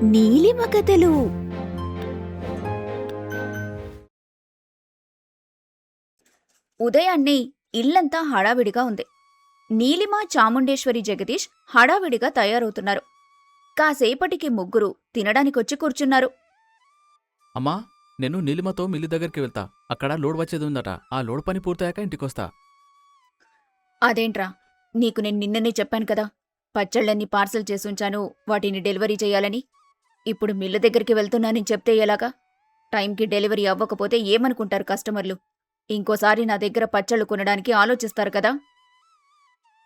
నీలిమ కథలు. ఉదయాన్నే ఇల్లంతా హడావిడిగా ఉంది. నీలిమ, చాముండేశ్వరి, జగదీష్ హడావిడిగా తయారవుతున్నారు. కాసేపటికి ముగ్గురు తినడానికొచ్చి కూర్చున్నారు. అమ్మా, నేను నీలిమతో మిల్లు దగ్గరికి వెళ్తా. అక్కడ లోడ్ వచ్చేది ఉందట. ఆ లోడ్ పని పూర్తయ్యాక ఇంటికొస్తా. అదేంట్రా, నీకు నేను నిన్ననే చెప్పాను కదా, పచ్చళ్ళన్నీ పార్సల్ చేసుంచాను, వాటిని డెలివరీ చెయ్యాలని. ఇప్పుడు మిల్లు దగ్గరికి వెళ్తున్నానని చెప్తే ఎలాగా? టైంకి డెలివరీ అవ్వకపోతే ఏమనుకుంటారు కస్టమర్లు? ఇంకోసారి నా దగ్గర పచ్చళ్ళు కొనడానికి ఆలోచిస్తారు కదా.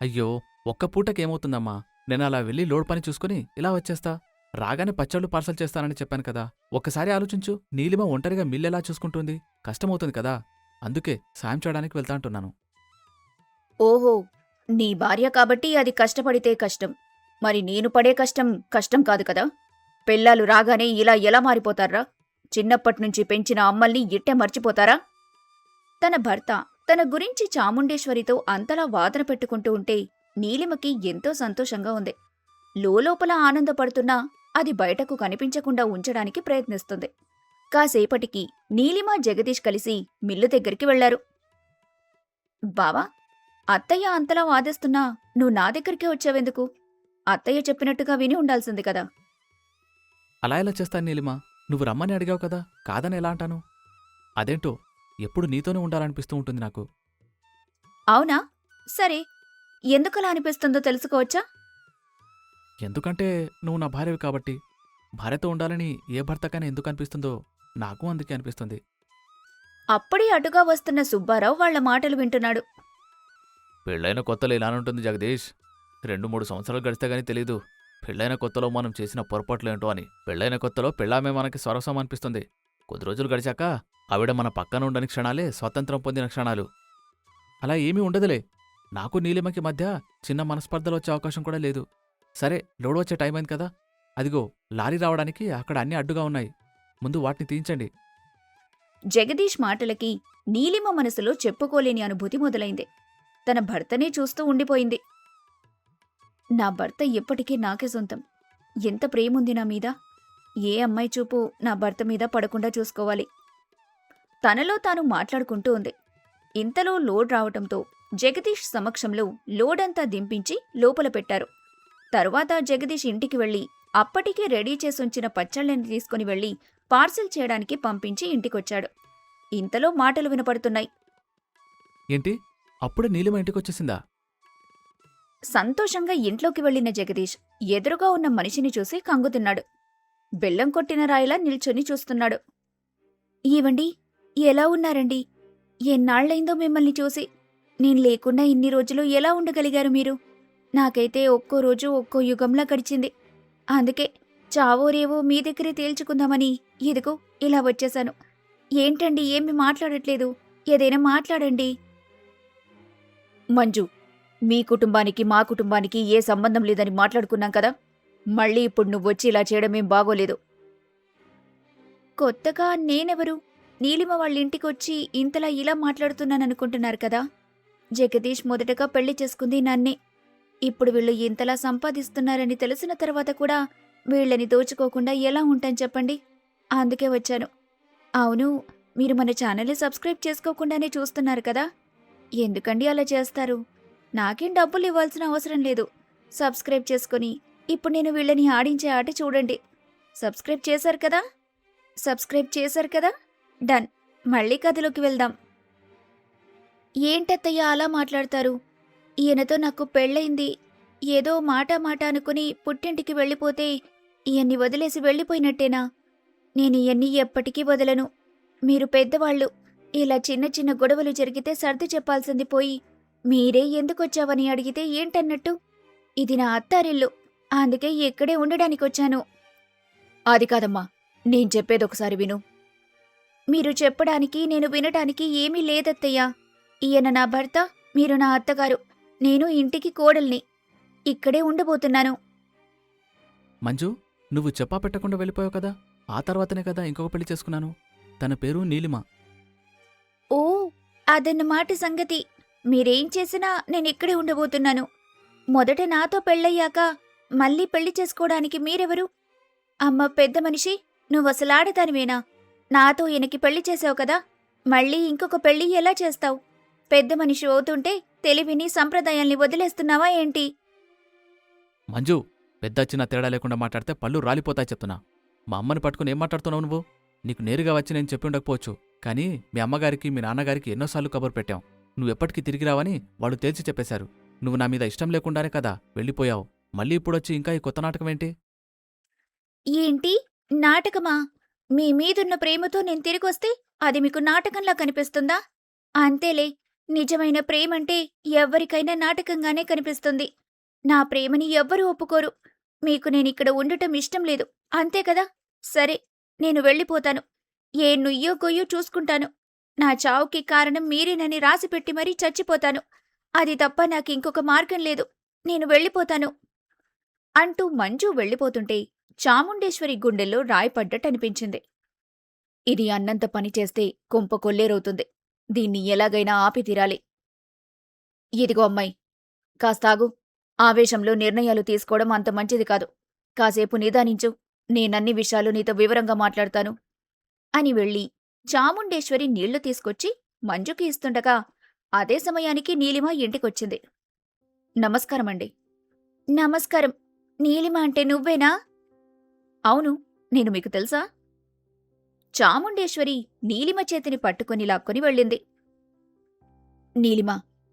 అయ్యో, ఒక్క పూటకేమవుతుందమ్మా? నేను అలా వెళ్ళి లోడ్ పని చూసుకుని ఇలా వచ్చేస్తా. రాగానే పచ్చళ్ళు పార్సల్ చేస్తానని చెప్పాను కదా. ఒక్కసారి ఆలోచించు, నీలిమ ఒంటరిగా మిల్లెలా చూసుకుంటుంది? కష్టమవుతుంది కదా. అందుకే సాయం చేయడానికి వెళ్తా అంటున్నాను. ఓహో, నీ భార్య కాబట్టి అది కష్టపడితే కష్టం. మరి నేను పడే కష్టం కష్టం కాదు కదా. పెళ్ళాలు రాగానే ఇలా ఎలా మారిపోతారా? చిన్నప్పట్నుంచి పెంచిన అమ్మల్ని ఇట్టే మర్చిపోతారా? తన భర్త తన గురించి చాముండేశ్వరితో అంతలా వాదన పెట్టుకుంటూ ఉంటే నీలిమకి ఎంతో సంతోషంగా ఉంది. లోలోపల ఆనందపడుతున్నా అది బయటకు కనిపించకుండా ఉంచడానికి ప్రయత్నిస్తుంది. కాసేపటికి నీలిమ, జగదీష్ కలిసి మిల్లు దగ్గరికి వెళ్లారు. బావా, అత్తయ్య అంతలా వాదిస్తున్నా నువ్వు నా దగ్గరికే వచ్చావెందుకు? అత్తయ్య చెప్పినట్టుగా విని ఉండాల్సింది కదా. అలా ఎలా చేస్తాను నీలిమ? నువ్వు రమ్మని అడిగావు కదా, కాదని ఎలా అంటాను? అదేంటో ఎప్పుడు నీతోనే ఉండాలనిపిస్తూ ఉంటుంది నాకు. అవునా? సరే, ఎందుకలా అనిపిస్తుందో తెలుసుకోవచ్చా? ఎందుకంటే నువ్వు నా భార్యవి కాబట్టి. భార్యతో ఉండాలని ఏ భర్తకైనా ఎందుకు అనిపిస్తుందో నాకు అందుకే అనిపిస్తుంది. అప్పుడే అటుగా వస్తున్న సుబ్బారావు వాళ్ల మాటలు వింటున్నాడు. పెళ్ళైన కొత్తలో ఇలానుంటుంది జగదీష్. 2-3 సంవత్సరాలు గడిస్తే గానీ తెలీదు పెళ్ళైన కొత్తలో మనం చేసిన పొరపాట్లేంటో అని. పెళ్ళైన కొత్తలో పెళ్ళామే మనకి సరసం అనిపిస్తుంది. కొద్ది రోజులు గడిచాక ఆవిడ మన పక్కన ఉండని క్షణాలే స్వాతంత్రం పొందిన క్షణాలు. అలా ఏమీ ఉండదులే. నాకు నీలిమకి మధ్య చిన్న మనస్పర్ధలు వచ్చే అవకాశం కూడా లేదు. సరే, లోడ్ వచ్చే టైం అయింది కదా. అదిగో లారీ రావడానికి అక్కడ అన్నీ అడ్డుగా ఉన్నాయి. ముందు వాటిని తీయించండి. జగదీష్ మాటలకి నీలిమ మనసులో చెప్పుకోలేని అనుభూతి మొదలైంది. తన భర్తనే చూస్తూ ఉండిపోయింది. నా భర్త ఎప్పటికీ నాకే సొంతం. ఎంత ప్రేముంది నా మీద. ఏ అమ్మాయి చూపు నా భర్త మీద పడకుండా చూసుకోవాలి. తనలో తాను మాట్లాడుకుంటూ ఉంది. ఇంతలో లోడ్ రావటంతో జగదీష్ సమక్షంలో లోడంతా దింపించి లోపల పెట్టారు. తరువాత జగదీష్ ఇంటికి వెళ్లి అప్పటికే రెడీ చేసుంచిన పచ్చళ్ళని తీసుకుని వెళ్లి పార్సిల్ చేయడానికి పంపించి ఇంటికొచ్చాడు. ఇంతలో మాటలు వినపడుతున్నాయి. ఏంటి, అప్పుడే నీలిమ ఇంటికొచ్చేసిందా? సంతోషంగా ఇంట్లోకి వెళ్లిన జగదీష్ ఎదురుగా ఉన్న మనిషిని చూసి కంగుతిన్నాడు. బెల్లం కొట్టిన రాయిలా నిల్చొని చూస్తున్నాడు. ఏవండి, ఎలా ఉన్నారండి? ఎన్నాళ్లైందో మిమ్మల్ని చూసి. నేను లేకుండా ఇన్ని రోజులు ఎలా ఉండగలిగారు మీరు? నాకైతే ఒక్కో రోజు ఒక్కో యుగంలా గడిచింది. అందుకే చావో రేవో మీ దగ్గరే తేల్చుకుందామని ఇదిగో ఇలా వచ్చేశాను. ఏంటండి, ఏమీ మాట్లాడట్లేదు? ఏదైనా మాట్లాడండి. మంజు, మీ కుటుంబానికి మా కుటుంబానికి ఏ సంబంధం లేదని మాట్లాడుకున్నాం కదా. మళ్ళీ ఇప్పుడు నువ్వొచ్చి ఇలా చేయడమేం బాగోలేదు. కొత్తగా నేనెవరు? నీలిమ వాళ్ళింటికొచ్చి ఇంతలా ఇలా మాట్లాడుతున్నాననుకుంటున్నారు కదా. జగదీష్ మొదటగా పెళ్లి చేసుకుంది నన్నే. ఇప్పుడు వీళ్ళు ఇంతలా సంపాదిస్తున్నారని తెలిసిన తర్వాత కూడా వీళ్ళని దోచుకోకుండా ఎలా ఉంటాను చెప్పండి. అందుకే వచ్చాను. అవును, మీరు మన ఛానల్ని సబ్స్క్రైబ్ చేసుకోకుండానే చూస్తున్నారు కదా. ఎందుకండి అలా చేస్తారు? నాకేం డబ్బులు ఇవ్వాల్సిన అవసరం లేదు. సబ్స్క్రైబ్ చేసుకుని ఇప్పుడు నేను వీళ్ళని ఆడించే ఆట చూడండి. సబ్స్క్రైబ్ చేశారు కదా? సబ్స్క్రైబ్ చేశారు కదా? డన్. మళ్ళీ కథలోకి వెళ్దాం. ఏంటత్తయ్య అలా మాట్లాడతారు? ఈయనతో నాకు పెళ్ళయింది. ఏదో మాట అనుకుని పుట్టింటికి వెళ్ళిపోతే ఈయన్ని వదిలేసి వెళ్ళిపోయినట్టేనా? నేను ఈయన్ని ఎప్పటికీ వదలను. మీరు పెద్దవాళ్ళు. ఇలా చిన్న చిన్న గొడవలు జరిగితే సర్ది చెప్పాల్సింది పోయి మీరే ఎందుకొచ్చావని అడిగితే ఏంటన్నట్టు? ఇది నా అత్తారిల్లు, అందుకే ఇక్కడే ఉండడానికొచ్చాను. అది కాదమ్మా, నేను చెప్పేదొకసారి విను. మీరు చెప్పడానికి నేను వినటానికి ఏమీ లేదత్తయ్యా. ఈయన నా భర్త, మీరు నా అత్తగారు. నేను ఇంటికి కోడల్ని. ఇక్కడే ఉండబోతున్నాను. మంజు, నువ్వు చెప్పా పెట్టకుండా వెళ్ళిపోయావు కదా. ఆ తర్వాతనే కదా ఇంకొక పెళ్లి చేసుకున్నాను. తన పేరు నీలిమ. ఓ, అదన్నమాట సంగతి. మీరేం చేసినా నేనిక్కడే ఉండబోతున్నాను. మొదట నాతో పెళ్ళయ్యాక మళ్ళీ పెళ్లి చేసుకోవడానికి మీరెవరు? అమ్మ పెద్ద మనిషి, నువ్వసలాడదానివేనా? నాతో ఈయనకి పెళ్లి చేసావు కదా, మళ్ళీ ఇంకొక పెళ్లి ఎలా చేస్తావు? పెద్ద మనిషి అవుతుంటే తెలివిని సంప్రదాయాల్ని వదిలేస్తున్నావా ఏంటి? మంజు, పెద్ద చిన్న తేడా లేకుండా మాట్లాడితే పళ్ళు రాలిపోతాయి చెప్తున్నా. మా అమ్మని పట్టుకుని ఏం మాట్లాడుతున్నావు నువ్వు? నీకు నేరుగా వచ్చి నేను చెప్పి ఉండకపోవచ్చు, కానీ మీ అమ్మగారికి మీ నాన్నగారికి ఎన్నోసార్లు కబురు పెట్టాం. నువ్వెప్పటికీ తిరిగి రావని వాళ్ళు తేల్చి చెప్పేశారు. నువ్వు నా మీద ఇష్టం లేకుండానే కదా వెళ్ళిపోయావు. మళ్ళీ ఇప్పుడొచ్చి ఇంకా ఈ కొత్త నాటకమేంటి? ఏంటి? నాటకమా? మీ మీదున్న ప్రేమతో నేను తిరిగొస్తే అది మీకు నాటకంలా కనిపిస్తుందా? అంతేలే, నిజమైన ప్రేమంటే ఎవ్వరికైనా నాటకంగానే కనిపిస్తుంది. నా ప్రేమని ఎవ్వరూ ఒప్పుకోరు. మీకు నేనిక్కడ ఉండటం ఇష్టం లేదు, అంతే కదా? సరే, నేను వెళ్ళిపోతాను. ఏ నుయ్యో గొయ్యో చూసుకుంటాను. నా చావుకి కారణం మీరేనని రాసిపెట్టి మరీ చచ్చిపోతాను. అది తప్ప నాకింకొక మార్గం లేదు. నేను వెళ్ళిపోతాను అంటూ మంజు వెళ్ళిపోతుంటే చాముండేశ్వరి గుండెల్లో రాయిపడ్డట్టనిపించింది. ఇది అన్నంత పని చేస్తే కొంప కొల్లేరవుతుంది. దీన్ని ఎలాగైనా ఆపి తీరాలి. ఇదిగో అమ్మాయి, కాస్తాగు. ఆవేశంలో నిర్ణయాలు తీసుకోవడం అంత మంచిది కాదు. కాసేపు నిదానించు. నేనన్ని విషయాలు నీతో వివరంగా మాట్లాడతాను అని వెళ్ళి చాముండేశ్వరి నీళ్లు తీసుకొచ్చి మంజుకి ఇస్తుండగా అదే సమయానికి నీలిమ ఇంటికొచ్చింది. నమస్కారమండి. నమస్కారం. నీలిమ అంటే నువ్వేనా? అవును, నేను మీకు తెలుసా? చాముండేశ్వరి నీలిమ చేతిని పట్టుకుని లాక్కొని వెళ్ళింది. నీలిమ,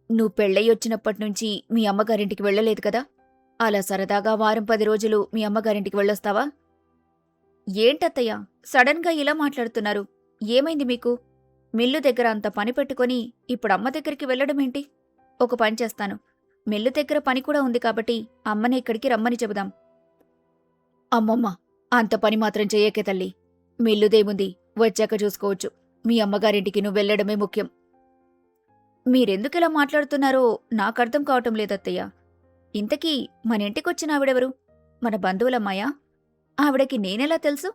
నువ్వు పెళ్ళయ్యొచ్చినప్పట్నుంచి మీ అమ్మగారింటికి వెళ్ళలేదు కదా? అలా సరదాగా వారం 10 రోజులు మీ అమ్మగారింటికి వెళ్ళొస్తావా? ఏంటత్తయ్య, సడన్గా ఇలా మాట్లాడుతున్నారు? ఏమైంది మీకు? మిల్లు దగ్గర అంత పని పెట్టుకొని ఇప్పుడు అమ్మ దగ్గరికి వెళ్ళడమేంటి? ఒక పని చేస్తాను. మిల్లు దగ్గర పని కూడా ఉంది కాబట్టి అమ్మని ఇక్కడికి రమ్మని చెబుదాం. అమ్మమ్మ, అంత పని మాత్రం చెయ్యకే తల్లి. మిల్లుదేముంది, వచ్చాక చూసుకోవచ్చు. మీ అమ్మగారింటికి నువ్వు వెళ్లడమే ముఖ్యం. మీరెందుకిలా మాట్లాడుతున్నారో నాకర్థం కావటం లేదత్తయ్య. ఇంతకీ మన ఇంటికొచ్చిన ఆవిడెవరు? మన బంధువులమ్మాయా? ఆవిడకి నేనెలా తెలుసు?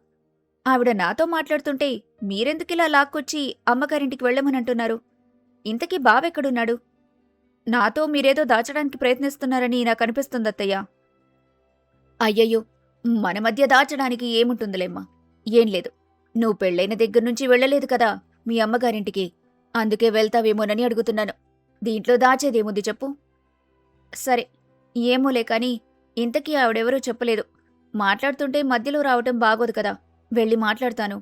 ఆవిడ నాతో మాట్లాడుతుంటే మీరెందుకిలా లాక్కొచ్చి అమ్మగారింటికి వెళ్ళమనంటున్నారు? ఇంతకీ బావెక్కడున్నాడు? నాతో మీరేదో దాచడానికి ప్రయత్నిస్తున్నారని నాకనిపిస్తుందత్తయ్యా. అయ్యయ్యో, మన మధ్య దాచడానికి ఏముంటుందిలేమ్మా. ఏం లేదు. నువ్వు పెళ్ళైన దగ్గర్నుంచి వెళ్ళలేదు కదా మీ అమ్మగారింటికి. అందుకే వెళ్తావేమోనని అడుగుతున్నాను. దీంట్లో దాచేదేముంది చెప్పు? సరే, ఏమోలే కాని ఇంతకీ ఆవిడెవరో చెప్పలేదు. మాట్లాడుతుంటే మధ్యలో రావటం బాగోదు కదా, వెళ్ళి మాట్లాడతాను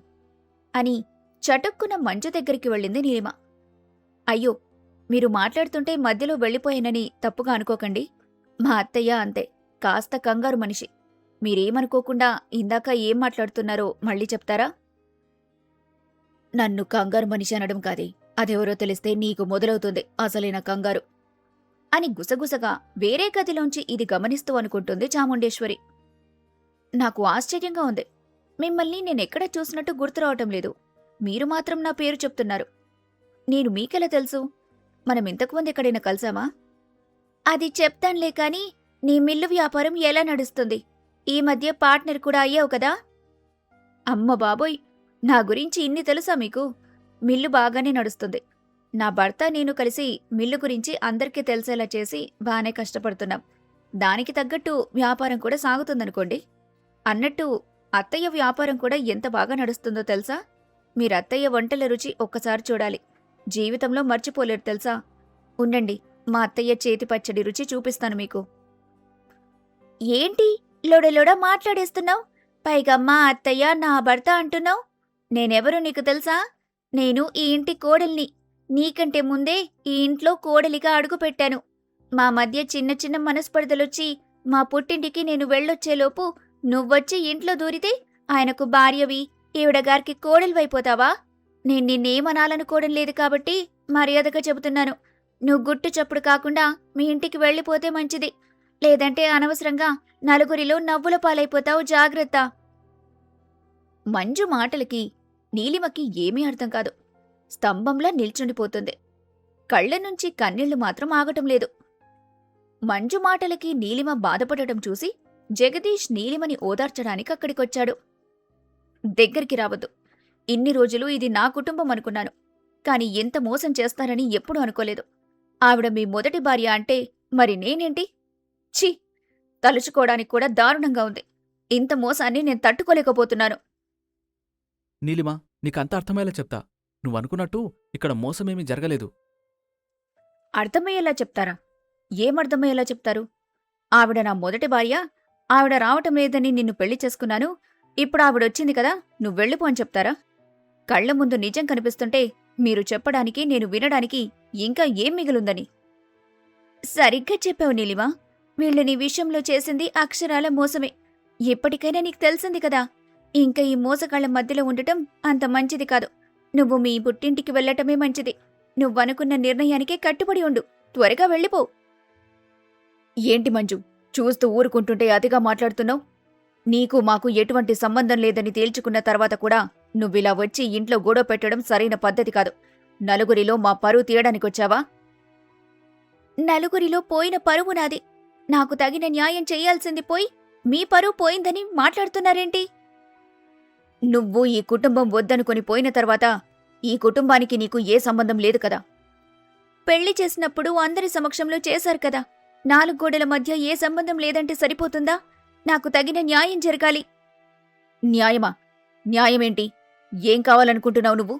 అని చటుక్కున మంచు దగ్గరికి వెళ్ళింది నీలిమ. అయ్యో, మీరు మాట్లాడుతుంటే మధ్యలో వెళ్ళిపోయానని తప్పుగా అనుకోకండి. మా అత్తయ్య అంతే, కాస్త కంగారు మనిషి. మీరేమనుకోకుండా ఇందాక ఏం మాట్లాడుతున్నారో మళ్ళీ చెప్తారా? నన్ను కంగారు మనిషి అనడం కాదే, అదెవరో తెలిస్తే నీకు మొదలవుతుంది అసలైన కంగారు అని గుసగుసగా వేరే గదిలోంచి ఇది గమనిస్తూ అనుకుంటుంది చాముండేశ్వరి. నాకు ఆశ్చర్యంగా ఉంది. మిమ్మల్ని నేనెక్కడ చూసినట్టు గుర్తురావటం లేదు. మీరు మాత్రం నా పేరు చెప్తున్నారు. నేను మీకెలా తెలుసు? మనం ఇంతకుముందు ఎక్కడైనా కలిసామా? అది చెప్తాన్లే కాని నీ మిల్లు వ్యాపారం ఎలా నడుస్తుంది? ఈ మధ్య పార్ట్నర్ కూడా అయ్యావు కదా? అమ్మ బాబోయ్, నా గురించి ఇన్ని తెలుసా మీకు? మిల్లు బాగానే నడుస్తుంది. నా భర్త నేను కలిసి మిల్లు గురించి అందరికీ తెలిసేలా చేసి బానే కష్టపడుతున్నాం. దానికి తగ్గట్టు వ్యాపారం కూడా సాగుతుందనుకోండి. అన్నట్టు అత్తయ్య వ్యాపారం కూడా ఎంత బాగా నడుస్తుందో తెలుసా? మీరత్తయ్య వంటల రుచి ఒక్కసారి చూడాలి. జీవితంలో మర్చిపోలేరు తెలుసా? ఉండండి, మా అత్తయ్య చేతి పచ్చడి రుచి చూపిస్తాను మీకు. ఏంటి లొడలొడ మాట్లాడేస్తున్నావు? పైగా మా అత్తయ్య నా భర్త అంటున్నావు. నేనెవరో నీకు తెలుసా? నేను ఈ ఇంటి కోడల్ని. నీకంటే ముందే ఈ ఇంట్లో కోడలిగా అడుగుపెట్టాను. మా మధ్య చిన్న చిన్న మనస్పర్ధలొచ్చి మా పుట్టింటికి నేను వెళ్ళొచ్చేలోపు నువ్వొచ్చి ఇంట్లో దూరితే ఆయనకు భార్యవి, ఈవిడగారికి కోడలివైపోతావా? నేను నిన్నేమనాలనుకోవడం లేదు కాబట్టి మర్యాదగా చెబుతున్నాను. నువ్వు గుట్టు చప్పుడు కాకుండా మీ ఇంటికి వెళ్ళిపోతే మంచిది. లేదంటే అనవసరంగా నలుగురిలో నవ్వుల పాలైపోతావు, జాగ్రత్త. మంజు మాటలకి నీలిమకి ఏమీ అర్థం కాదు. స్తంభంలా నిల్చుండిపోతుంది. కళ్ల నుంచి కన్నీళ్లు మాత్రం ఆగటం లేదు. మంజు మాటలకి నీలిమ బాధపడటం చూసి జగదీష్ నీలిమని ఓదార్చడానికి అక్కడికొచ్చాడు. దగ్గరికి రావద్దు. ఇన్ని రోజులు ఇది నా కుటుంబం అనుకున్నాను. కాని ఎంత మోసం చేస్తారని ఎప్పుడూ అనుకోలేదు. ఆవిడ మీ మొదటి భార్య అంటే మరి నేనేంటి? ఛీ, తలుచుకోవడానికి కూడా దారుణంగా ఉంది. ఇంత మోసాన్ని నేను తట్టుకోలేకపోతున్నాను. నీలిమా, నీకంతా అర్థమయ్యేలా చెప్తా. నువ్వనుకున్నట్టు ఇక్కడ మోసమేమీ జరగలేదు. అర్థమయ్యేలా చెప్తారా? ఏమర్థమయ్యేలా చెప్తారు? ఆవిడ నా మొదటి భార్య. ఆవిడ రావటం లేదని నిన్ను పెళ్లి చేసుకున్నాను. ఇప్పుడు ఆవిడొచ్చింది కదా, నువ్వెళ్ళిపో అని చెప్తారా? కళ్ల ముందు నిజం కనిపిస్తుంటే మీరు చెప్పడానికి, నేను వినడానికి ఇంకా ఏం మిగిలుందని? సరిగ్గా చెప్పావు నీలిమా. వీళ్ళు నీ విషయంలో చేసింది అక్షరాల మోసమే. ఇప్పటికైనా నీకు తెలిసింది కదా, ఇంకా ఈ మోసగాళ్ల మధ్యలో ఉండటం అంత మంచిది కాదు. నువ్వు మీ పుట్టింటికి వెళ్లటమే మంచిది. నువ్వనుకున్న నిర్ణయానికే కట్టుబడి ఉండు. త్వరగా వెళ్ళిపో. ఏంటి మంజు, చూస్తూ ఊరుకుంటుంటే అతిగా మాట్లాడుతున్నావు? నీకు మాకు ఎటువంటి సంబంధం లేదని తేల్చుకున్న తర్వాత కూడా నువ్విలా వచ్చి ఇంట్లో గొడవ పెట్టడం సరైన పద్ధతి కాదు. నలుగురిలో మా పరువు తీయడానికొచ్చావా? నలుగురిలో పోయిన పరువు నాది. నాకు తగిన న్యాయం చెయ్యాల్సింది పోయి మీ పరువు పోయిందని మాట్లాడుతున్నారేంటి? నువ్వు ఈ కుటుంబం వద్దనుకొని పోయిన తర్వాత ఈ కుటుంబానికి నీకు ఏ సంబంధం లేదు కదా. పెళ్లి చేసినప్పుడు అందరి సమక్షంలో చేశారు కదా. 4 గోడల మధ్య ఏ సంబంధం లేదంటే సరిపోతుందా? నాకు తగిన న్యాయం జరగాలి. న్యాయమా? న్యాయమేంటి? ఏం కావాలనుకుంటున్నావు నువ్వు?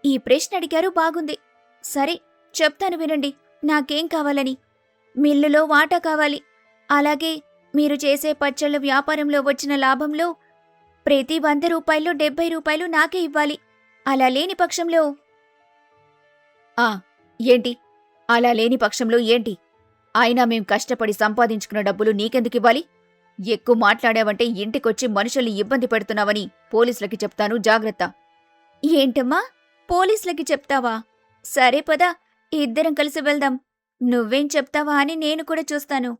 ఈ ప్రశ్న అడిగారు, బాగుంది. సరే, చెప్తాను వినండి. నాకేం కావాలని. మిల్లులో వాటా కావాలి. అలాగే మీరు చేసే పచ్చళ్ళ వ్యాపారంలో వచ్చిన లాభంలో ప్రతి 100 రూపాయల్లో 70 రూపాయలు నాకే ఇవ్వాలి. అలా లేని పక్షంలో ఏంటి? అలా లేని పక్షంలో ఏంటి? అయినా మేం కష్టపడి సంపాదించుకున్న డబ్బులు నీకెందుకివ్వాలి? ఎక్కువ మాట్లాడావంటే ఇంటికొచ్చి మనుషుల్ని ఇబ్బంది పెడుతున్నావని పోలీసులకి చెప్తాను, జాగ్రత్త. ఏంటమ్మా, పోలీసులకి చెప్తావా? సరే పదా, ఇద్దరం కలిసి వెళ్దాం. నువ్వేం చెప్తావా అని నేను కూడా చూస్తాను.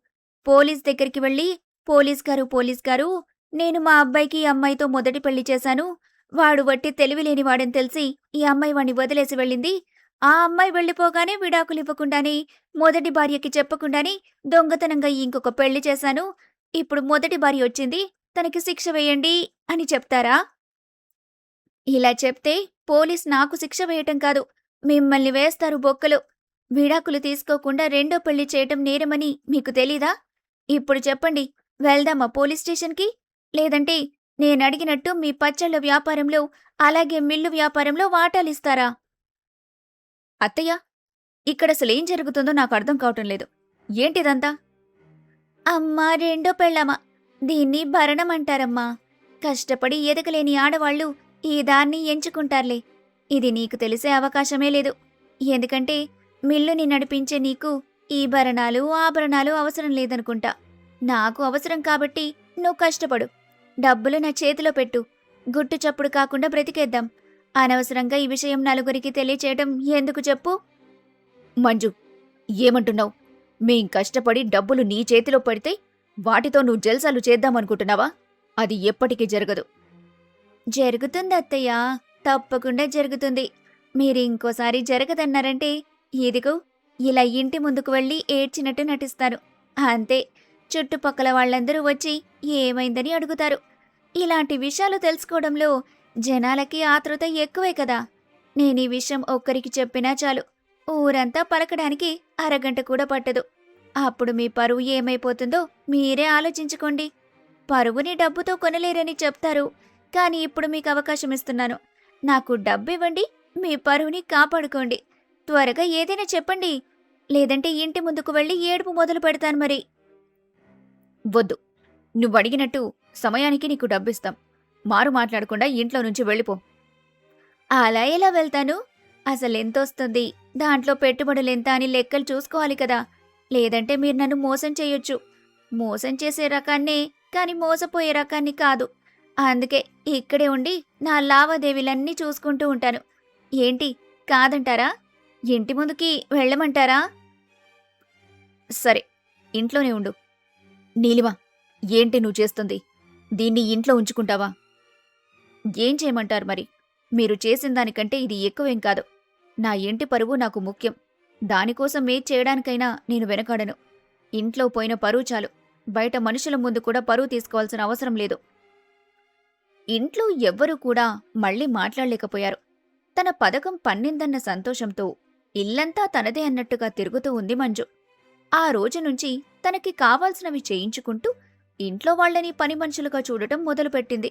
పోలీస్ దగ్గరికి వెళ్ళి, పోలీస్ గారు, నేను మా అబ్బాయికి ఈ అమ్మాయితో మొదటి పెళ్లి చేశాను. వాడు వట్టి తెలివిలేనివాడని తెలిసి ఈ అమ్మాయి వాణ్ణి వదిలేసి వెళ్ళింది. ఆ అమ్మాయి వెళ్ళిపోగానే విడాకులివ్వకుండానే, మొదటి భార్యకి చెప్పకుండానే దొంగతనంగా ఇంకొక పెళ్లి చేశాను. ఇప్పుడు మొదటి భార్య వచ్చింది, తనకి శిక్ష వేయండి అని చెప్తారా? ఇలా చెప్తే పోలీస్ నాకు శిక్ష వేయటం కాదు, మిమ్మల్ని వేస్తారు బొక్కలు. విడాకులు తీసుకోకుండా రెండో పెళ్లి చేయటం నేరమని మీకు తెలీదా? ఇప్పుడు చెప్పండి, వెళ్దామా పోలీస్ స్టేషన్కి? లేదంటే నేనడిగినట్టు మీ పచ్చళ్ళ వ్యాపారంలో, అలాగే మిల్లు వ్యాపారంలో వాటాలిస్తారా? అత్తయ్య, ఇక్కడసలేం జరుగుతుందో నాకు అర్థం కావటం లేదు. ఏంటిదంతా? అమ్మా, రెండో పెళ్ళామా, దీన్ని భరణమంటారమ్మా. కష్టపడి ఎదగలేని ఆడవాళ్లు ఈ దాన్ని ఎంచుకుంటారులే. ఇది నీకు తెలిసే అవకాశమే లేదు. ఎందుకంటే మిల్లుని నడిపించే నీకు ఈ భరణాలు, ఆభరణాలు అవసరం లేదనుకుంటా. నాకు అవసరం కాబట్టి నువ్వు కష్టపడు. డబ్బులు నా చేతిలో పెట్టు. గుట్టు చప్పుడు కాకుండా బ్రతికేద్దాం. అనవసరంగా ఈ విషయం నలుగురికి తెలియచేయటం ఎందుకు చెప్పు? మంజు, ఏమంటున్నావు? మేం కష్టపడి డబ్బులు నీ చేతిలో పడితే వాటితో నువ్వు జల్సాలు చేద్దామనుకుంటున్నావా? అది ఎప్పటికీ జరగదు. జరుగుతుంది అత్తయ్య, తప్పకుండా జరుగుతుంది. మీరు ఇంకోసారి జరగదన్నారంటే ఇదిగో ఇలా ఇంటి ముందుకు వెళ్ళి ఏడ్చినట్టు నటిస్తాను. అంతే. చుట్టుపక్కల వాళ్ళందరూ వచ్చి ఏమైందని అడుగుతారు. ఇలాంటి విషయాలు తెలుసుకోవడంలో జనాలకి ఆతృత ఎక్కువే కదా. నేనీ విషయం ఒక్కరికి చెప్పినా చాలు, ఊరంతా పలకడానికి అరగంట కూడా పట్టదు. అప్పుడు మీ పరువు ఏమైపోతుందో మీరే ఆలోచించుకోండి. పరువుని డబ్బుతో కొనలేరని చెప్తారు, కానీ ఇప్పుడు మీకు అవకాశం ఇస్తున్నాను. నాకు డబ్బివ్వండి, మీ పరువుని కాపాడుకోండి. త్వరగా ఏదైనా చెప్పండి, లేదంటే ఇంటి ముందుకు వెళ్ళి ఏడుపు మొదలు పెడతాను మరి. వద్దు, నువ్వడిగినట్టు సమయానికి నీకు డబ్బిస్తాం. మారు మాట్లాడకుండా ఇంట్లో నుంచి వెళ్ళిపో. అలా ఎలా వెళ్తాను? అసలెంతొస్తుంది, దాంట్లో పెట్టుబడులెంత అని లెక్కలు చూసుకోవాలి కదా. లేదంటే మీరు నన్ను మోసం చేయొచ్చు. మోసం చేసే రకాన్నే, కాని మోసపోయే రకాన్ని కాదు. అందుకే ఇక్కడే ఉండి నా లావాదేవీలన్నీ చూసుకుంటూ ఉంటాను. ఏంటి, కాదంటారా? ఇంటి ముందుకి వెళ్ళమంటారా? సరే, ఇంట్లోనే ఉండు. నీలిమ, ఏంటి నువ్వు చేస్తుంది? దీన్ని ఇంట్లో ఉంచుకుంటావా? ఏం చేయమంటారు మరి? మీరు చేసిన దానికంటే ఇది ఎక్కువేం కాదు. నా ఇంటి పరువు నాకు ముఖ్యం. దానికోసం చేయడానికైనా నేను వెనకాడను. ఇంట్లో పోయిన పరువు చాలు, బయట మనుషుల ముందు కూడా పరువు తీసుకోవాల్సిన అవసరం లేదు. ఇంట్లో ఎవ్వరూ కూడా మళ్ళీ మాట్లాడలేకపోయారు. తన పథకం పన్నిందన్న సంతోషంతో ఇల్లంతా తనదే అన్నట్టుగా తిరుగుతూ ఉంది మంజు. ఆ రోజు నుంచి తనకి కావాల్సినవి చేయించుకుంటూ ఇంట్లో వాళ్ళని పని మనుషులుగా చూడటం మొదలుపెట్టింది.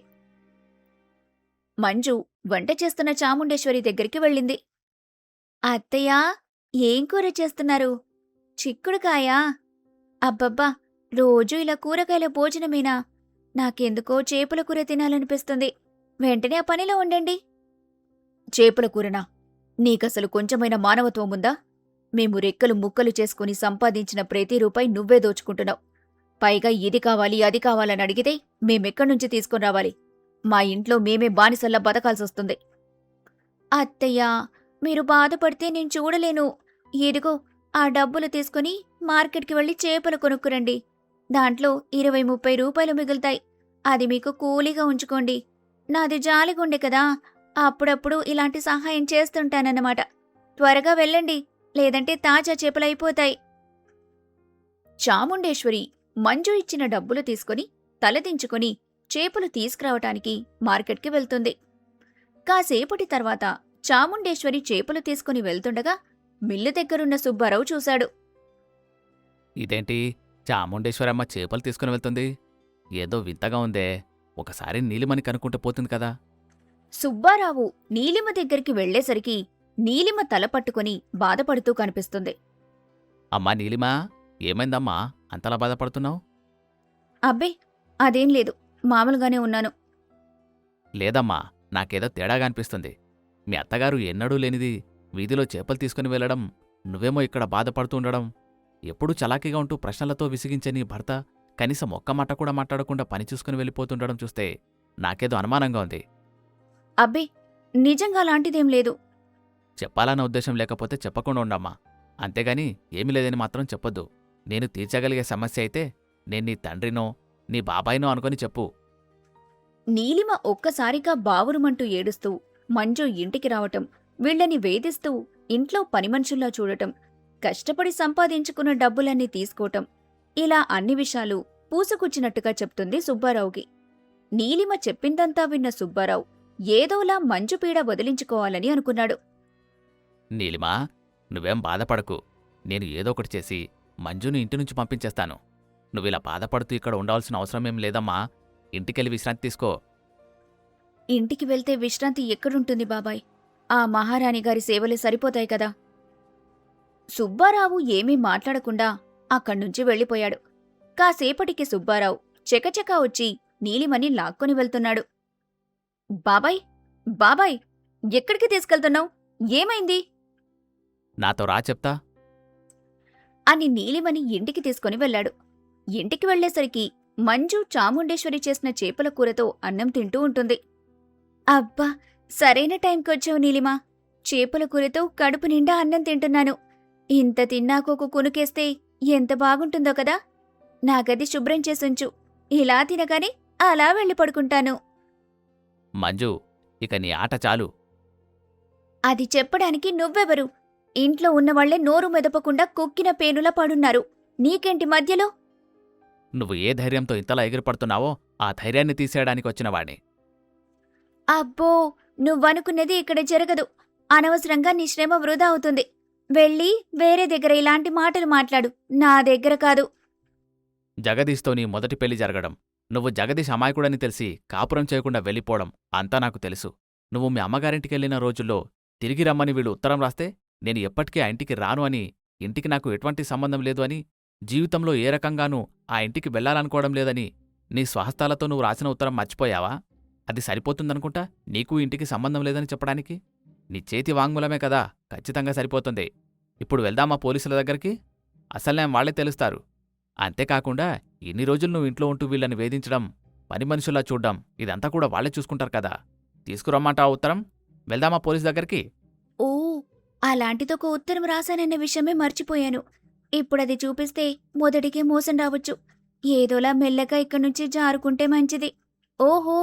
మంజు వంట చేస్తున్న చాముండేశ్వరి దగ్గరికి వెళ్ళింది. అత్తయ్యా, ఏం కూర చేస్తున్నారు? చిక్కుడుకాయా? అబ్బబ్బా, రోజూ ఇలా కూరగాయల భోజనమేనా? నాకెందుకో చేపల కూర తినాలనిపిస్తుంది. వెంటనే ఆ పనిలో ఉండండి. చేపల కూరనా? నీకసలు కొంచెమైనా మానవత్వం ఉందా? మేము రెక్కలు ముక్కలు చేసుకుని సంపాదించిన ప్రతి రూపాయి నువ్వే దోచుకుంటున్నావు. పైగా ఇది కావాలి అది కావాలని అడిగితే మేమెక్కడ్నుంచి తీసుకుని రావాలి? మా ఇంట్లో మేమే బానిసల్లా బతకాల్సొస్తుంది. అత్తయ్యా, మీరు బాధపడితే నేను చూడలేను. ఇదిగో, ఆ డబ్బులు తీసుకుని మార్కెట్కి వెళ్ళి చేపలు కొనుక్కురండి. దాంట్లో 20-30 రూపాయలు మిగులుతాయి. అది మీకు కూలీగా ఉంచుకోండి. నాది జాలిగుండె కదా, అప్పుడప్పుడు ఇలాంటి సహాయం చేస్తుంటానన్నమాట. త్వరగా వెళ్ళండి, లేదంటే తాజా చేపలైపోతాయి. చాముండేశ్వరి మంజు ఇచ్చిన డబ్బులు తీసుకుని తలదించుకుని చేపలు తీసుకురావటానికి మార్కెట్కి వెళ్తుంది. కాసేపటి తర్వాత చాముండేశ్వరి చేపలు తీసుకుని వెళ్తుండగా మిల్లు దగ్గరున్న సుబ్బారావు చూశాడు. ఇదేంటి చాముండేశ్వరమ్మ చేపలు తీసుకుని వెళ్తుంది? ఏదో వింతగా ఉందే. ఒకసారి నీలిమని కనుక్కుంటే పోతుంది కదా. సుబ్బారావు నీలిమ దగ్గరికి వెళ్లేసరికి నీలిమ తల పట్టుకుని బాధపడుతూ కనిపిస్తుంది. అమ్మా నీలిమా, ఏమైందమ్మా అంతలా బాధపడుతున్నావు? అబ్బే, అదేం లేదు, మామూలుగానే ఉన్నాను. లేదమ్మా, నాకేదో తేడాగా అనిపిస్తుంది. మీ అత్తగారు ఎన్నడూ లేనిది వీధిలో చేపలు తీసుకుని వెళ్లడం, నువ్వేమో ఇక్కడ బాధపడుతూ ఉండడం, ఎప్పుడూ చలాకీగా ఉంటూ ప్రశ్నలతో విసిగించే నీ భర్త కనీసం ఒక్క మాట కూడా మాట్లాడకుండా పని చూసుకుని వెళ్ళిపోతుండడం చూస్తే నాకేదో అనుమానంగా ఉంది. అబ్బే, నిజంగా లాంటిదేం లేదు. చెప్పాలన్న ఉద్దేశం లేకపోతే చెప్పకుండా ఉండమ్మా. అంతేగాని ఏమీ లేదని మాత్రం చెప్పొద్దు. నేను తీర్చగలిగే సమస్య అయితే నేను నీ తండ్రినో నీ బాబాయినో అనుకొని చెప్పు. నీలిమ ఒక్కసారిగా బావురుమంటూ ఏడుస్తూ మంజు ఇంటికి రావటం, వీళ్ళని వేధిస్తూ ఇంట్లో పనిమనుషుల్లా చూడటం, కష్టపడి సంపాదించుకున్న డబ్బులన్నీ తీసుకోవటం, ఇలా అన్ని విషయాలు పూసుకుచ్చినట్టుగా చెప్తుంది సుబ్బారావుకి. నీలిమ చెప్పిందంతా విన్న సుబ్బారావు ఏదోలా మంజు పీడ వదిలించుకోవాలని అనుకున్నాడు. నీలిమా, నువ్వేం బాధపడకు. నేను ఏదో ఒకటి చేసి మంజుని ఇంటి నుంచి పంపించేస్తాను. నువ్విలా బాధపడుతూ ఇక్కడ ఉండాల్సిన అవసరమేం లేదమ్మా. ఇంటికెళ్ళి విశ్రాంతి తీసుకో. ఇంటికి వెళ్తే విశ్రాంతి ఎక్కడుంటుంది బాబాయ్? ఆ మహారాణి గారి సేవలే సరిపోతాయి కదా. సుబ్బారావు ఏమీ మాట్లాడకుండా అక్కడ్నుంచి వెళ్ళిపోయాడు. కాసేపటికి సుబ్బారావు చకచకా వచ్చి నీలిమని లాక్కొని వెళ్తున్నాడు. బాబాయ్, బాబాయ్, ఎక్కడికి తీసుకెళ్తున్నావు? ఏమైంది? నాతో రా చెప్తా. అని నీలిమని ఇంటికి తీసుకుని వెళ్ళాడు. ఇంటికి వెళ్లేసరికి మంజు చాముండేశ్వరి చేసిన చేపల కూరతో అన్నం తింటూ ఉంటుంది. అబ్బా, సరైన టైంకొచ్చావు నీలిమా. చేపల కూరతో కడుపు నిండా అన్నం తింటున్నాను. ఇంత తిన్నాకొక కునుకేస్తే ఎంత బాగుంటుందో కదా. నా గది శుభ్రం చేసుంచు. ఇలా తినగానే అలా వెళ్ళి పడుకుంటాను. మంజు, ఇక నీ ఆట చాలు. అది చెప్పడానికి నువ్వెవరు? ఇంట్లో ఉన్నవాళ్లే నోరు మెదపకుండా కొక్కిన పేనులా పడున్నారు. నీకేంటి మధ్యలో? నువ్వు ఏ ధైర్యంతో ఇంతలా ఎగిరిపడుతున్నావో ఆ ధైర్యాన్ని తీసేయడానికి వచ్చినవాణ్ణి. అబ్బో, నువ్వనుకున్నది ఇక్కడ జరగదు. అనవసరంగా నీ శ్రమ వృధా అవుతుంది. వెళ్ళి వేరే దగ్గర ఇలాంటి మాటలు మాట్లాడు, నా దగ్గర కాదు. జగదీష్తో నీ మొదటి పెళ్లి జరగడం, నువ్వు జగదీష్ అమాయకుడని తెలిసి కాపురం చేయకుండా వెళ్ళిపోవడం అంతా నాకు తెలుసు. నువ్వు మీ అమ్మగారింటికెళ్లిన రోజుల్లో తిరిగి రమ్మని వీళ్ళు ఉత్తరం రాస్తే నేను ఎప్పటికీ ఆ ఇంటికి రాను అని, ఇంటికి నాకు ఎటువంటి సంబంధం లేదు అని, జీవితంలో ఏ రకంగానూ ఆ ఇంటికి వెళ్లాలనుకోవడం లేదని నీ స్వహస్తాలతో నువ్వు రాసిన ఉత్తరం మర్చిపోయావా? అది సరిపోతుందనుకుంటా నీకు ఇంటికి సంబంధం లేదని చెప్పడానికి? నీ చేతి వాంగ్మూలమే కదా ఖచ్చితంగా సరిపోతుంది. ఇప్పుడు వెళ్దామా పోలీసుల దగ్గరికి? అసలు వాళ్లే తెలుస్తారు. అంతేకాకుండా ఇన్ని రోజులు నువ్వు ఇంట్లో ఉంటూ వీళ్ళని వేధించడం, పని మనుషుల్లా చూడ్డం, ఇదంతా కూడా వాళ్లే చూసుకుంటారు కదా. తీసుకురమ్మంటా ఉత్తరం? వెళ్దామా పోలీసు దగ్గరికి? ఓ, అలాంటిదొక ఉత్తరం రాశానన్న విషయమే మర్చిపోయాను. ఇప్పుడది చూపిస్తే మొదటికే మోసం రావచ్చు. ఏదోలా మెల్లగా ఇక్కడ్నుంచి జారుకుంటే మంచిది. ఓహో,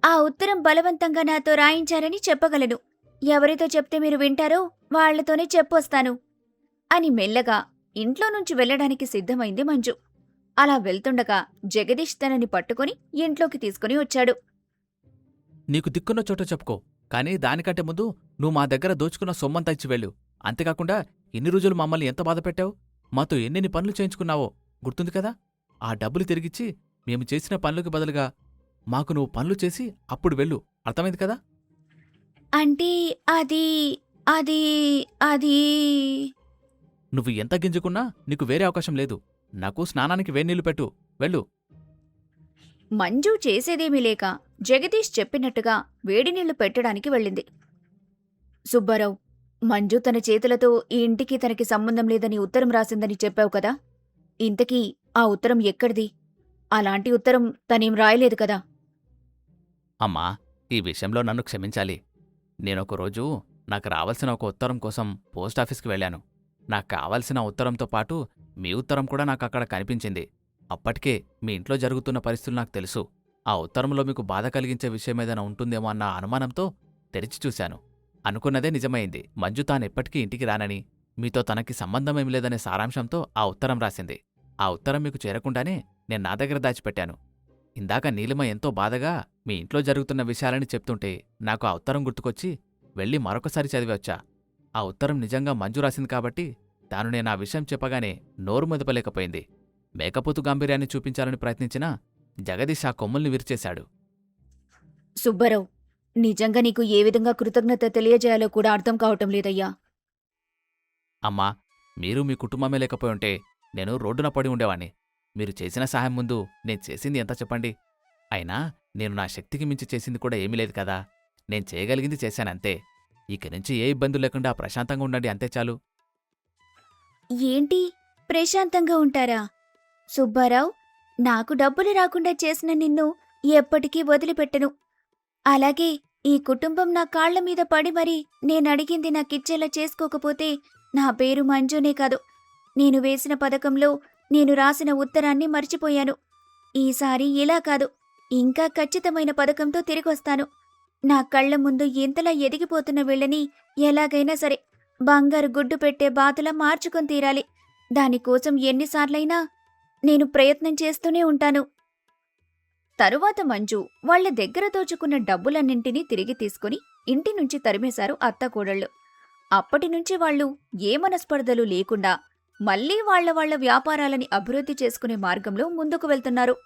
ఆ ఉత్తరం బలవంతంగా నాతో రాయించారని చెప్పగలను. ఎవరితో చెప్తే మీరు వింటారో వాళ్లతోనే చెప్పొస్తాను అని మెల్లగా ఇంట్లో నుంచి వెళ్లడానికి సిద్ధమైంది మంజు. అలా వెళ్తుండగా జగదీష్ తనని పట్టుకుని ఇంట్లోకి తీసుకుని వచ్చాడు. నీకు దిక్కున్న చోట చెప్పుకో, కానీ దానికంటే ముందు నువ్వు మా దగ్గర దోచుకున్న సొమ్మంతా ఇచ్చి వెళ్ళు. అంతేకాకుండా ఇన్ని రోజులు మమ్మల్ని ఎంత బాధపెట్టావు, మాతో ఎన్నెన్ని పనులు చేయించుకున్నావో గుర్తుంది కదా. ఆ డబ్బులు తిరిగిచ్చి మేము చేసిన పనులకు బదులుగా మాకు నువ్వు పనులు చేసి అప్పుడు వెళ్ళు. అర్థమైంది కదా? అంటే అది అది అది నువ్వు ఎంత గింజుకున్నా నీకు వేరే అవకాశం లేదు. నాకు స్నానానికి వేన్నీళ్లు పెట్టు. వెళ్ళు. మంజు చేసేదేమీ లేక జగదీష్ చెప్పినట్టుగా వేడినీళ్లు పెట్టడానికి వెళ్ళింది. సుబ్బారావు, మంజు తన చేతులతో ఈ ఇంటికి తనకి సంబంధం లేదని ఉత్తరం రాసిందని చెప్పావు కదా, ఇంతకీ ఆ ఉత్తరం ఎక్కడిది? అలాంటి ఉత్తరం తనేం రాయలేదు కదా? అమ్మా, ఈ విషయంలో నన్ను క్షమించాలి. నేనొకరోజు నాకు రావాల్సిన ఒక ఉత్తరం కోసం పోస్టాఫీస్కి వెళ్ళాను. నాకు కావాల్సిన ఉత్తరంతో పాటు మీ ఉత్తరం కూడా నాకు అక్కడ కనిపించింది. అప్పటికే మీ ఇంట్లో జరుగుతున్న పరిస్థితులు నాకు తెలుసు. ఆ ఉత్తరంలో మీకు బాధ కలిగించే విషయమేదైనా ఉంటుందేమో అన్న అనుమానంతో తెరిచి చూశాను. అనుకున్నదే నిజమైంది. మంజు తానెప్పటికీ ఇంటికి రానని, మీతో తనకి సంబంధమేం లేదనే సారాంశంతో ఆ ఉత్తరం రాసింది. ఆ ఉత్తరం మీకు చేరకుండానే నేను నా దగ్గర దాచిపెట్టాను. ఇందాక నీలిమ ఎంతో బాధగా మీ ఇంట్లో జరుగుతున్న విషయాలని చెప్తుంటే నాకు ఆ ఉత్తరం గుర్తుకొచ్చి వెళ్ళి మరొకసారి చదివొచ్చా. ఆ ఉత్తరం నిజంగా మంజు రాసింది కాబట్టి తాను నేను ఆ విషయం చెప్పగానే నోరు మెదపలేకపోయింది. మేకపోతు గాంభీర్యాన్ని చూపించాలని ప్రయత్నించినా జగదీష్ ఆ కొమ్ముల్ని విరిచేశాడు. సుబ్బారావు, నిజంగా నీకు ఏ విధంగా కృతజ్ఞత తెలియజేయాలో కూడా అర్థం కావటం లేదయ్యా. అమ్మా, మీరు మీ కుటుంబమే లేకపోయుంటే నేను రోడ్డున పడి ఉండేవాణ్ణి. మీరు చేసిన సహాయం ముందు నేను చేసింది ఎంత చెప్పండి? అయినా నేను నా శక్తికి మించి చేసింది కూడా ఏమీ లేదు కదా. నేను చేయగలిగింది చేశానంతే. ఇక నుంచి ఏ ఇబ్బంది లేకుండా ప్రశాంతంగా ఉండండి, అంతే చాలు. ఏంటి, ప్రశాంతంగా ఉంటారా? సుబ్బారావు, నాకు డబ్బులు రాకుండా చేసిన నిన్ను ఎప్పటికీ వదిలిపెట్టను. అలాగే ఈ కుటుంబం నా కాళ్ల మీద పడి మరీ నేనడిగింది నాకిచ్చేలా చేసుకోకపోతే నా పేరు మంజునే కాదు. నేను వేసిన పథకంలో నేను రాసిన ఉత్తరాన్ని మర్చిపోయాను. ఈసారి ఇలా కాదు, ఇంకా ఖచ్చితమైన పథకంతో తిరిగొస్తాను. నా కళ్ల ముందు ఎంతలా ఎదిగిపోతున్న వీళ్ళని ఎలాగైనా సరే బంగారు గుడ్డు పెట్టే బాతులా మార్చుకొని తీరాలి. దానికోసం ఎన్నిసార్లైనా నేను ప్రయత్నం చేస్తూనే ఉంటాను. తరువాత మంజు వాళ్ల దగ్గర దోచుకున్న డబ్బులన్నింటినీ తిరిగి తీసుకుని ఇంటి నుంచి తరిమేశారు అత్తాకోడళ్ళు. అప్పటినుంచి వాళ్లు ఏ మనస్పర్ధలు లేకుండా మళ్లీ వాళ్ల వ్యాపారాలని అభివృద్ధి చేసుకునే మార్గంలో ముందుకు వెళ్తున్నారు.